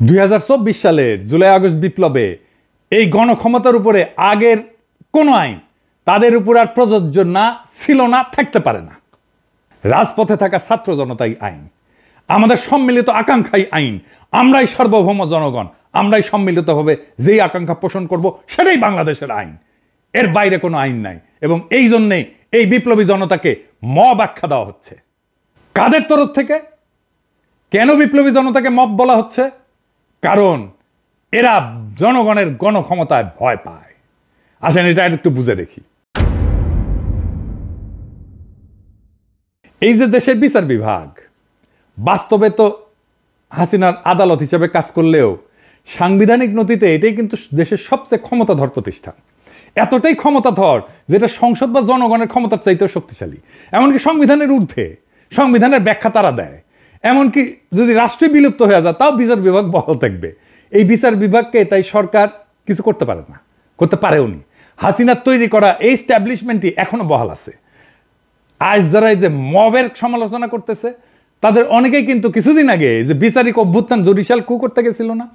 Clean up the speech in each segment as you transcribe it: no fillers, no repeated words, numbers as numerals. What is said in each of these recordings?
2024 সালের July August বিপ্লবে এই গণক্ষমতার উপরে আগের কোনো আইন তাদের উপর আর প্রযোজ্য না ছিল না, থাকতে পারে না। রাজপথে থাকা ছাত্র জনতাই আইন, আমাদের সম্মিলিত আকাঙ্ক্ষাই আইন। আমরাই সার্বভৌম জনগণ, আমরাই সম্মিলিতভাবে যেই আকাঙ্ক্ষা পোষণ করব সেটাই বাংলাদেশের আইন, এর বাইরে কোনো আইন নাই। এবং এই জন্যেই এই বিপ্লবী জনতাকে মব আখ্যা দেওয়া হচ্ছে। কাদের তরফ থেকে? কেন বিপ্লবী জনতাকে মব বলা হচ্ছে? কারণ এরা জনগণের গণক্ষমতায় ভয় পায়। আসেন এটা একটু বুঝে দেখি। এই যে দেশের বিচার বিভাগ, বাস্তবে তো হাসিনার আদালত হিসেবে কাজ করলেও সাংবিধানিক নথিতে এটাই কিন্তু দেশের সবচেয়ে ক্ষমতাধর প্রতিষ্ঠান। এতটাই ক্ষমতাধর যেটা সংসদ বা জনগণের ক্ষমতার চাইতেও শক্তিশালী। এমনকি সংবিধানের ঊর্ধ্বে, সংবিধানের ব্যাখ্যা তারা দেয়। এমনকি যদি রাষ্ট্রই বিলুপ্ত হয়ে যায় তাও বিচার বিভাগ বহাল থাকবে। এই বিচার বিভাগকে তাই সরকার কিছু করতে পারে না, করতে পারেও নি। হাসিনার তৈরি করা এই স্ট্যাবলিশমেন্টই এখনো বহাল আছে। আজ যারা এই যে মবের সমালোচনা করতেছে তাদের অনেকেই কিন্তু কিছুদিন আগে যে বিচারিক অভ্যুত্থান জুডিশিয়াল কু করতে গেছিল না,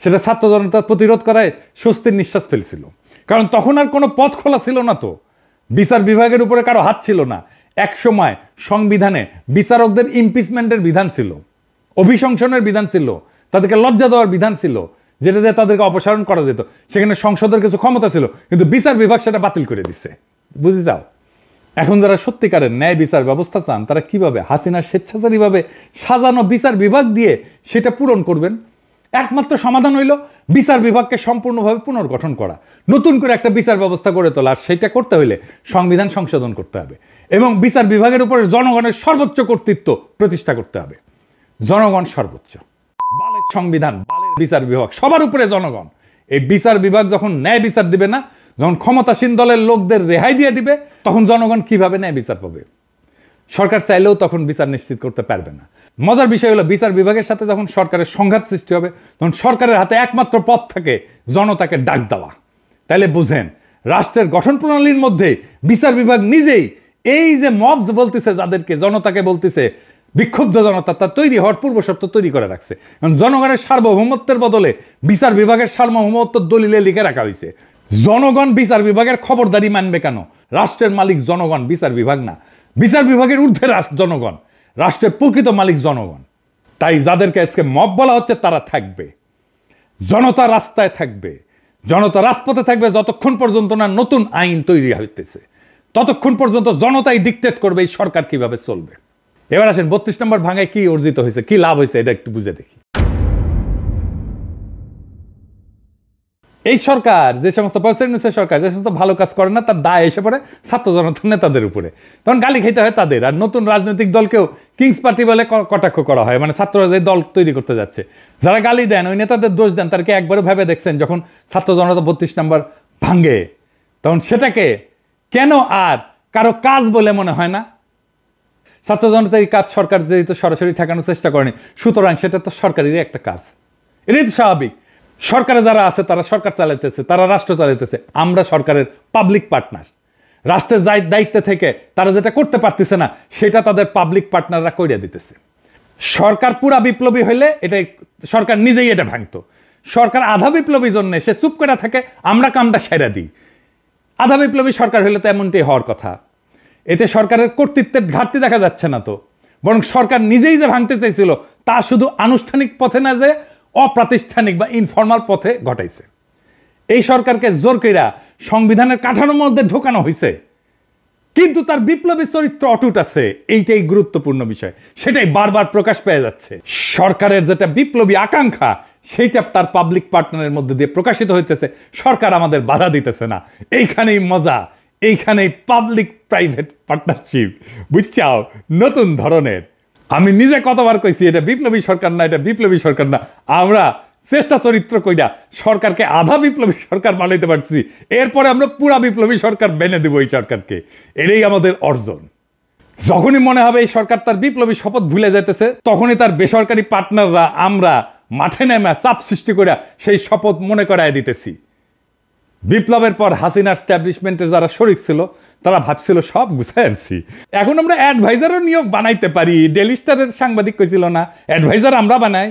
সেটা ছাত্র জনতার প্রতিরোধ করায় স্বস্তির নিঃশ্বাস ফেলছিল। কারণ তখন আর কোনো পথ খোলা ছিল না, তো বিচার বিভাগের উপরে কারো হাত ছিল না। এক সময় সংবিধানে বিচারকদের ইমপিচমেন্টের বিধান ছিল, অভিশংসনের বিধান ছিল, তাদেরকে লজ্জা দেওয়ার বিধান ছিল, যেটা দিয়ে তাদেরকে অপসারণ করা যেত। সেখানে সংসদের কিছু ক্ষমতা ছিল, কিন্তু বিচার বিভাগ সেটা বাতিল করে দিচ্ছে। বুঝে যাও। এখন যারা সত্যিকারের ন্যায় বিচার ব্যবস্থা চান তারা কিভাবে হাসিনার স্বেচ্ছাচারীভাবে সাজানো বিচার বিভাগ দিয়ে সেটা পূরণ করবেন? একমাত্র সমাধান হইল বিচার বিভাগকে সম্পূর্ণভাবে পুনর্গঠন করা, নতুন করে একটা বিচার ব্যবস্থা গড়ে তোলা। আর সেটা করতে হইলে সংবিধান সংশোধন করতে হবে এবং বিচার বিভাগের উপরে জনগণের সর্বোচ্চ কর্তৃত্ব প্রতিষ্ঠা করতে হবে। জনগণ সর্বোচ্চ, বালের সংবিধান, বালের বিচার বিভাগ, সবার উপরে জনগণ। এই বিচার বিভাগ যখন ন্যায় বিচার দিবে না, যখন ক্ষমতাসীন দলের লোকদের রেহাই দিয়ে দিবে, তখন জনগণ কিভাবে ন্যায় বিচার পাবে? সরকার চাইলেও তখন বিচার নিশ্চিত করতে পারবে না। মজার বিষয় হলো বিচার বিভাগের সাথে যখন সরকারের সংঘাত সৃষ্টি হবে তখন সরকারের হাতে একমাত্র পথ থাকে জনতাকে ডাক দেওয়া। তাইলে বুঝেন, রাষ্ট্রের গঠন প্রণালীর মধ্যে বিচার বিভাগ নিজেই এই যে মবস বলতেছে, যাদেরকে জনতাকে বলতেছে বিক্ষুব্ধ জনতা, তা তৈরি হওয়ার পূর্ব শর্ত তৈরি করে রাখছে। কারণ জনগণের সার্বভৌমত্বের বদলে বিচার বিভাগের সার্বভৌমত্ব দলিলে লিখে রাখা হয়েছে। জনগণ বিচার বিভাগের খবরদারি মানবে কেন? রাষ্ট্রের মালিক জনগণ, বিচার বিভাগ না। বিচার বিভাগের ঊর্ধ্বে জনগণ, রাষ্ট্রের প্রকৃত মালিক জনগণ। তাই যাদেরকে আজকে মব বলা হচ্ছে তারা থাকবে, জনতা রাস্তায় থাকবে, জনতা রাজপথে থাকবে যতক্ষণ পর্যন্ত না নতুন আইন তৈরি হইতেছে। ততক্ষণ পর্যন্ত জনতাই ডিকটেট করবে এই সরকার কিভাবে চলবে। এবার আসেন 32 নম্বর ভাঙায় কি অর্জিত হয়েছে, কি লাভ হয়েছে, এটা একটু বুঝে দেখি। এই সরকার যে সমস্ত সরকার যে সমস্ত ভালো কাজ করে না তার দায় এসে পড়ে ছাত্র জনতার নেতাদের উপরে। তখন গালি খেতে হয় তাদের। আর নতুন রাজনৈতিক দলকেও কিংস পার্টি বলে কটাক্ষ করা হয়। মানে ছাত্ররা যে দল তৈরি করতে যাচ্ছে, যারা গালি দেন ওই নেতাদের দোষ দেন, তারকে একবারও ভেবে দেখছেন যখন ছাত্র জনতা 32 নম্বর ভাঙে তখন সেটাকে কেন আর কারো কাজ বলে মনে হয় না? ছাত্র জনতার কাজ সরকার যেহেতু সরাসরি ঠেকানোর চেষ্টা করেনি, সুতরাং সেটা তো সরকারেরই একটা কাজ। এটাই তো স্বাভাবিক। সরকারে যারা আছে তারা সরকার চালাইতেছে, তারা রাষ্ট্র চালাইতেছে। আমরা সরকারের পাবলিক পার্টনার। রাষ্ট্রের দায়িত্বে থেকে তারা যেটা করতে পারতেছে না সেটা তাদের পাবলিক পার্টনাররা কইরা দিতেছে। সরকার পুরা বিপ্লবী হইলে এটা সরকার নিজেই এটা ভাঙতো। সরকার আধা বিপ্লবী জন্য সে চুপ করে থাকে, আমরা কামটা সেরা দিই। আধা বিপ্লবী সরকার হইলে তো এমনটাই হওয়ার কথা। এতে সরকারের কর্তৃত্বের ঘাটতি দেখা যাচ্ছে না তো, বরং সরকার নিজেই যে ভাঙতে চাইছিল তা শুধু আনুষ্ঠানিক পথে না যে অপ্রাতিষ্ঠানিক বা ইনফর্মাল পথে ঘটাইছে। এই সরকারকে জোর কইরা সংবিধানের কাঠামোর মধ্যে ঢোকানো হয়েছে, কিন্তু তার বিপ্লবী চরিত্র অটুট আছে। এইটাই গুরুত্বপূর্ণ বিষয়, সেটাই বারবার প্রকাশ পেয়ে যাচ্ছে। সরকারের যেটা বিপ্লবী আকাঙ্ক্ষা সেইটা তার পাবলিক পার্টনারের মধ্যে দিয়ে প্রকাশিত হইতেছে। সরকার আমাদের বাধা দিতেছে না। এইখানেই মজা, এইখানেই পাবলিক প্রাইভেট পার্টনারশিপ, বুঝছাও, নতুন ধরনের। আমি নিজে কতবার কইছি এটা বিপ্লবী সরকার না, এটা বিপ্লবী সরকার না। আমরা চেষ্টা চরিত্র কইরা সরকারকে আধা বিপ্লবী সরকার বানাইতে পারছি, এরপরে আমরা পুরা বিপ্লবী সরকার বেনে দেবো এই সরকারকে। এটাই আমাদের অর্জন। যখনই মনে হবে এই সরকার তার বিপ্লবী শপথ ভুলে যেতেছে, তখনই তার বেসরকারি পার্টনাররা আমরা মাঠে নেমে চাপ সৃষ্টি করে সেই শপথ মনে করায় দিতেছি। বিপ্লবের পর হাসিনার স্ট্যাবলিশমেন্টের যারা শরিক ছিল তারা ভাবছিল সব গুছাই আনছি, এখন আমরা অ্যাডভাইজারও নিয়োগ বানাইতে পারি। ডেলি স্টারের সাংবাদিক কইছিল না, অ্যাডভাইজার আমরা বানাই।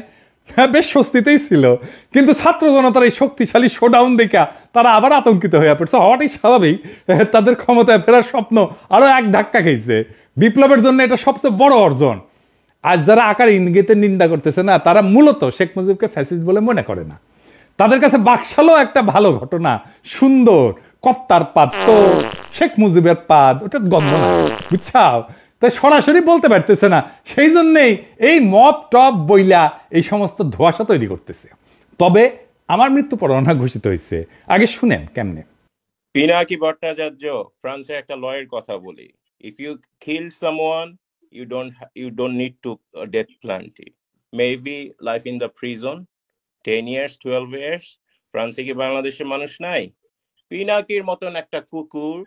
হ্যাঁ, বেশ স্বস্তিতেই ছিল, কিন্তু ছাত্র জনতার এই শক্তিশালী শোডাউন দেখা তারা আবার আতঙ্কিত হয়ে পড়ছে। হওয়াটাই স্বাভাবিক, তাদের ক্ষমতায় ফেরার স্বপ্ন আরো এক ধাক্কা খেয়েছে। বিপ্লবের জন্য এটা সবচেয়ে বড় অর্জন। আজ যারা আকার ইঙ্গিতে নিন্দা করতেছে না, তারা মূলত শেখ মুজিবকে ফ্যাসিস্ট বলে মনে করে না। তাদের কাছে বাকশালও একটা ভালো ঘটনা, সুন্দর কত্তার পাদ, তো শেখ মুজিবের পাদ ওটা গন্ধ না, বুঝছাও? তাই সরাসরি বলতে পারতেছে না, সেই জন্যেই এই মপ টপ বইলা এই সমস্ত ধোঁয়াশা তৈরি করতেছে। তবে আমার মৃত্যু পরোয়ানা ঘোষিত হয়েছে, আগে শুনেন কেমনে। পিনাকি ভট্টাচার্য ফ্রান্সের একটা লয়ের কথা বলি, if you kill someone you don't need to death penalty, maybe life in the prison 10 years 12 years। ফ্রান্সে কি বাংলাদেশের মানুষ নাই? পিনাকির মতন একটা কুকুর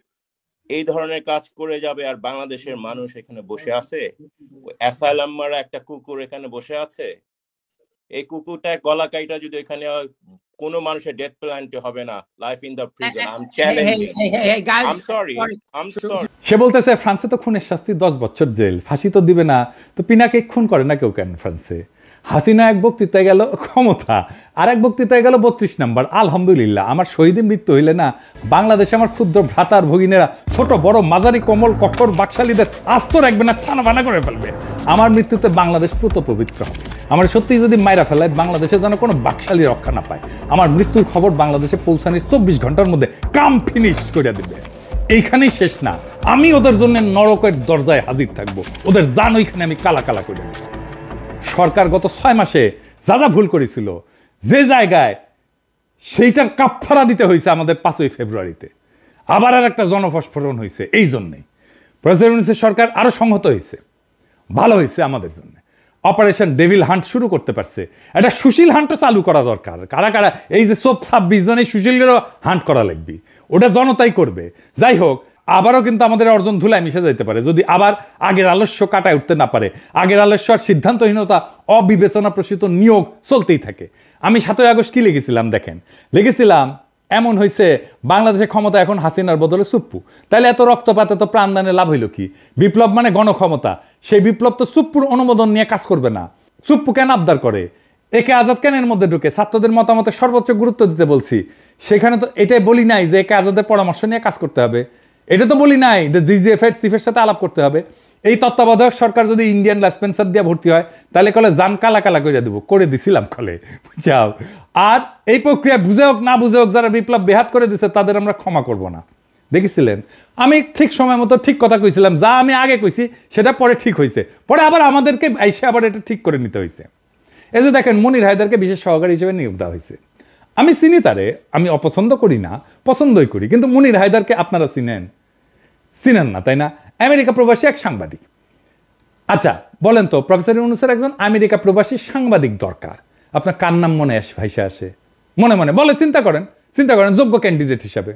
এই ধরনের কাজ করে যাবে আর বাংলাদেশের মানুষ এখানে বসে আছে? অ্যাসাইলাম মারা একটা কুকুর এখানে বসে আছে। এই কুকুরটার গলা কাইটা যদি এখানে কোনো মানুষের ডেথ পেনাল্টি হবে না, life in the prison. I am challenging. I am sorry. সে বলতেছে ফ্রান্সে তো খুনের শাস্তি 10 বছর জেল, ফাঁসি তো দিবে না, তো পিনাকে খুন করে না কেউ কেন ফ্রান্সে? হাসিনা এক বক্তৃতায় গেল ক্ষমতা, আর এক বক্তৃতায় গেল 32 নম্বর। আলহামদুলিল্লাহ, আমার শহীদের মৃত্যু হইলে না বাংলাদেশে আমার ক্ষুদ্র ভ্রাতার ভগিনেরা ছোট বড় মাঝারি কোমল কঠোর বাকশালীদের আস্ত রাখবে না, ছানা বানা করে ফেলবে। আমার মৃত্যুতে বাংলাদেশ পুত পবিত্র হবে। আমার সত্যি যদি মাইরা ফেলায় বাংলাদেশে যেন কোনো বাকশালী রক্ষা না পায়। আমার মৃত্যুর খবর বাংলাদেশে পৌঁছানোর 24 ঘন্টার মধ্যে কাম ফিনিশ করে দিবে। এইখানেই শেষ না, আমি ওদের জন্য নরকের দরজায় হাজির থাকবো, ওদের জান ওইখানে আমি কালা কালা করে দেব। সরকার গত 6 মাসে যা যা ভুল করেছিল যে জায়গায়, সেইটার কাফফারা দিতে হয়েছে আমাদের 5ই ফেব্রুয়ারিতে। আবার আর একটা জনফস্ফোরণ হয়েছে। এই জন্যেই প্রেসিডেন্ট সরকার আরো সংহত হয়েছে, ভালো হয়েছে আমাদের জন্য। অপারেশন ডেভিল হান্ট শুরু করতে পারছে, একটা সুশীল হান্টও চালু করা দরকার। কারা কারা এই যে সব 26 জন এই সুশীলেরও হান্ট করা লাগবে, ওটা জনতাই করবে। যাই হোক, আবারও কিন্তু আমাদের অর্জন ধুলায় মিশে যাইতে পারে যদি আবার আগের আলস্য কাটায় উঠতে না পারে। আগের আলস্য আর সিদ্ধান্তহীনতা, অবিবেচনা প্রসূত নিয়োগ চলতেই থাকে। আমি 7ই আগস্ট কি লিখেছিলাম দেখেন, লিখেছিলাম এমন হয়েছে বাংলাদেশের ক্ষমতা এখন হাসিনার বদলে সুপ্পু। তাহলে এত রক্তপাত এত প্রাণদানে লাভ হইল কি? বিপ্লব মানে গণক্ষমতা, সেই বিপ্লব তো সুপ্পুর অনুমোদন নিয়ে কাজ করবে না। সুপ্পু কেন আবদার করে? একে আজাদ কেন এর মধ্যে ঢুকে? ছাত্রদের মতামতে সর্বোচ্চ গুরুত্ব দিতে বলছি। সেখানে তো এটাই বলি নাই যে একে আজাদের পরামর্শ নিয়ে কাজ করতে হবে। এটা তো বলি নাই যে ডিজিএফের চিফের সাথে আলাপ করতে হবে। এই তত্ত্বাবধায়ক সরকার যদি ইন্ডিয়ান লাইসপেন্সার দিয়ে ভর্তি হয় তাহলে কলে জান কালা কালা করে দেবো, করে দিছিলাম কলে, বুঝাও। আর এই প্রক্রিয়া বুঝে হোক না বুঝে হোক যারা বিপ্লব বেহাত করে দিচ্ছে তাদের আমরা ক্ষমা করব না। দেখেছিলেন আমি ঠিক সময় মতো ঠিক কথা কইছিলাম, যা আমি আগে কইছি সেটা পরে ঠিক হয়েছে, পরে আবার আমাদেরকে এসে আবার এটা ঠিক করে নিতে হয়েছে। এই যে দেখেন মনির হায়দারকে বিশেষ সহকারী হিসেবে নিয়োগ দেওয়া হয়েছে। আমি চিনি তারে, আমি অপছন্দ করি না, পছন্দই করি, কিন্তু মনির হায়দারকে আপনারা চিনেন না, তাই না? আমেরিকা প্রবাসী এক সাংবাদিক। আচ্ছা বলেন তো, প্রফেসর ইউনূসের একজন আমেরিকা প্রবাসী সাংবাদিক দরকার, আপনার কার নাম মনে ভাইসা আসে? মনে মনে বলে চিন্তা করেন যোগ্য ক্যান্ডিডেট হিসাবে।